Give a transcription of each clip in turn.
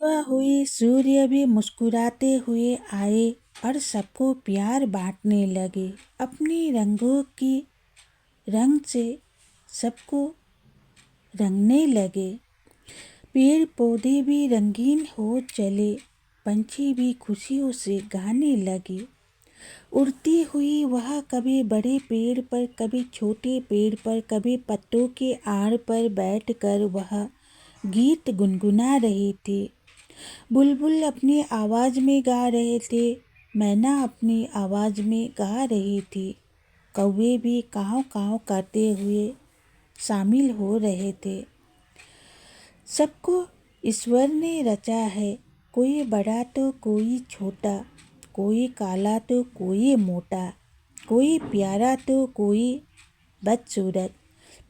सुबह हुई, सूर्य भी मुस्कुराते हुए आए और सबको प्यार बांटने लगे। अपने रंगों की रंग से सबको रंगने लगे। पेड़ पौधे भी रंगीन हो चले, पंछी भी खुशियों से गाने लगे। उड़ती हुई वह कभी बड़े पेड़ पर, कभी छोटे पेड़ पर, कभी पत्तों के आड़ पर बैठकर वह गीत गुनगुना रहे थे। बुलबुल अपनी आवाज़ में गा रहे थे, मैना अपनी आवाज़ में गा रही थी। कौवे भी काँव काँव करते हुए शामिल हो रहे थे। सबको ईश्वर ने रचा है, कोई बड़ा तो कोई छोटा, कोई काला तो कोई मोटा, कोई प्यारा तो कोई बदसूरत,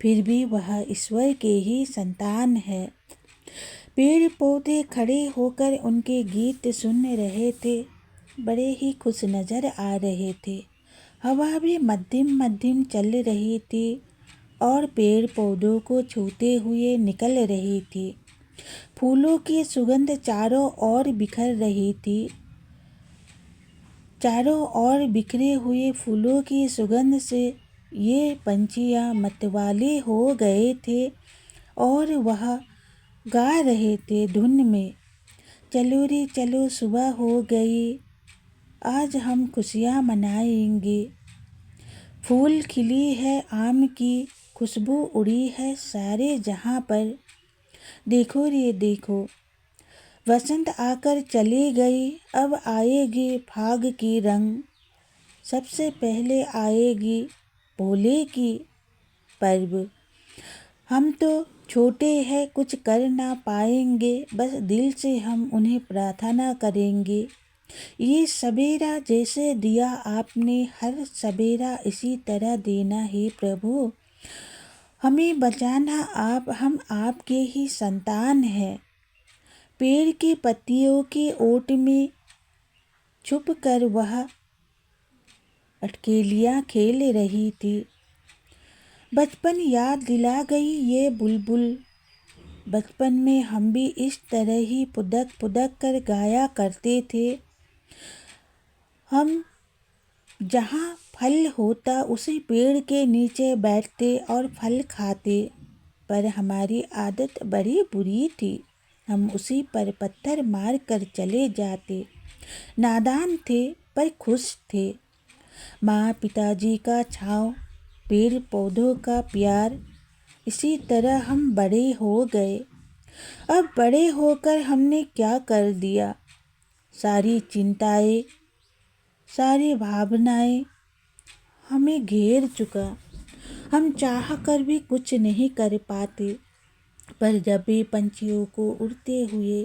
फिर भी वह ईश्वर के ही संतान है। पेड़ पौधे खड़े होकर उनके गीत सुन रहे थे, बड़े ही खुश नजर आ रहे थे। हवा भी मध्यम मध्यम चल रही थी और पेड़ पौधों को छूते हुए निकल रही थी। फूलों की सुगंध चारों ओर बिखर रही थी। चारों ओर बिखरे हुए फूलों की सुगंध से ये पंछियाँ मतवाले हो गए थे और वह गा रहे थे धुन में, चलो रे चलो सुबह हो गई, आज हम खुशियाँ मनाएंगे। फूल खिली है आम की, खुशबू उड़ी है सारे जहाँ पर। देखो रे देखो, वसंत आकर चली गई, अब आएगी फाग की रंग। सबसे पहले आएगी भोले की पर्व। हम तो छोटे हैं, कुछ कर ना पाएंगे, बस दिल से हम उन्हें प्रार्थना करेंगे। ये सवेरा जैसे दिया आपने, हर सवेरा इसी तरह देना है प्रभु। हमें बचाना आप, हम आपके ही संतान हैं। पेड़ की पत्तियों की ओट में छुप कर वह अटकेलियाँ खेल रही थी। बचपन याद दिला गई ये बुलबुल। बचपन में हम भी इस तरह ही पुदक पुदक कर गाया करते थे। हम जहाँ फल होता उसी पेड़ के नीचे बैठते और फल खाते, पर हमारी आदत बड़ी बुरी थी। हम उसी पर पत्थर मार कर चले जाते। नादान थे पर खुश थे। माँ पिताजी का छाँव, पेड़ पौधों का प्यार, इसी तरह हम बड़े हो गए। अब बड़े होकर हमने क्या कर दिया? सारी चिंताएं, सारी भावनाएं हमें घेर चुका। हम चाह कर भी कुछ नहीं कर पाते। पर जब भी पंछियों को उड़ते हुए,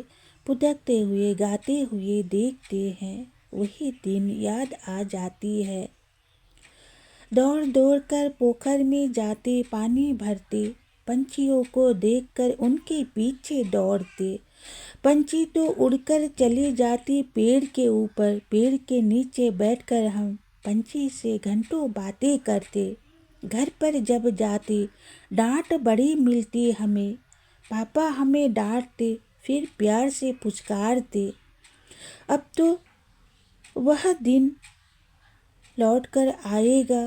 पुदकते हुए, गाते हुए देखते हैं, वही दिन याद आ जाती है। दौड़ दौड़ कर पोखर में जाते, पानी भरते, पंछियों को देखकर उनके पीछे दौड़ते। पंछी तो उड़कर चले जाते पेड़ के ऊपर, पेड़ के नीचे बैठकर हम पंछी से घंटों बातें करते। घर पर जब जाते, डांट बड़ी मिलती हमें। पापा हमें डांटते, फिर प्यार से पुचकारते। अब तो वह दिन लौट कर आएगा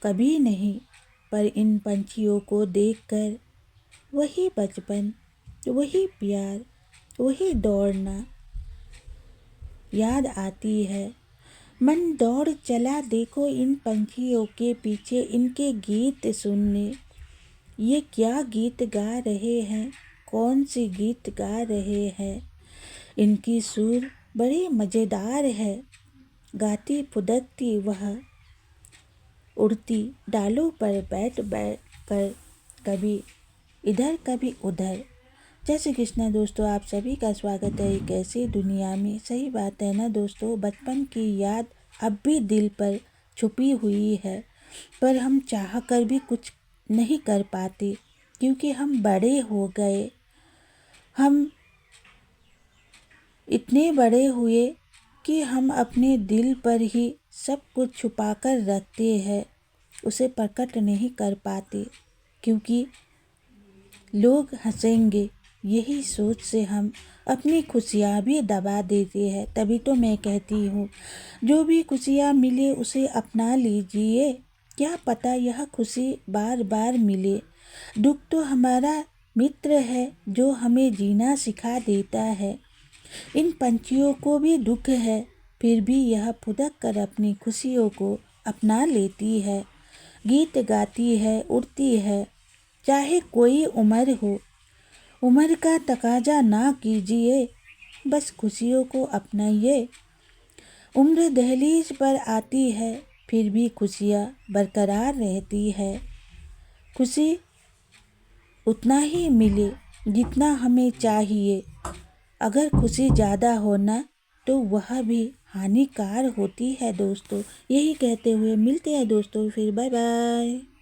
कभी नहीं, पर इन पंछियों को देखकर वही बचपन, वही प्यार, वही दौड़ना याद आती है। मन दौड़ चला देखो इन पंछियों के पीछे, इनके गीत सुनने। ये क्या गीत गा रहे हैं, कौन से गीत गा रहे हैं? इनकी सुर बड़ी मज़ेदार है। गाती फुदकती वह उड़ती डालों पर बैठ बैठ कर, कभी इधर कभी उधर। जय श्री कृष्ण दोस्तों, आप सभी का स्वागत है एक ऐसी दुनिया में। सही बात है ना दोस्तों, बचपन की याद अब भी दिल पर छुपी हुई है, पर हम चाह कर भी कुछ नहीं कर पाते क्योंकि हम बड़े हो गए। हम इतने बड़े हुए कि हम अपने दिल पर ही सब कुछ छुपा कर रखते हैं, उसे प्रकट नहीं कर पाते क्योंकि लोग हंसेंगे, यही सोच से हम अपनी खुशियाँ भी दबा देते हैं। तभी तो मैं कहती हूँ, जो भी खुशियाँ मिले उसे अपना लीजिए, क्या पता यह खुशी बार बार मिले। दुख तो हमारा मित्र है जो हमें जीना सिखा देता है। इन पंछियों को भी दुख है, फिर भी यह फुदक कर अपनी खुशियों को अपना लेती है, गीत गाती है, उड़ती है। चाहे कोई उम्र हो, उम्र का तकाजा ना कीजिए, बस खुशियों को अपनाइए। उम्र दहलीज पर आती है, फिर भी खुशियाँ बरकरार रहती है। खुशी उतना ही मिले जितना हमें चाहिए। अगर खुशी ज़्यादा होना तो वह भी हानिकार होती है दोस्तों। यही कहते हुए मिलते हैं दोस्तों, फिर बाय बाय।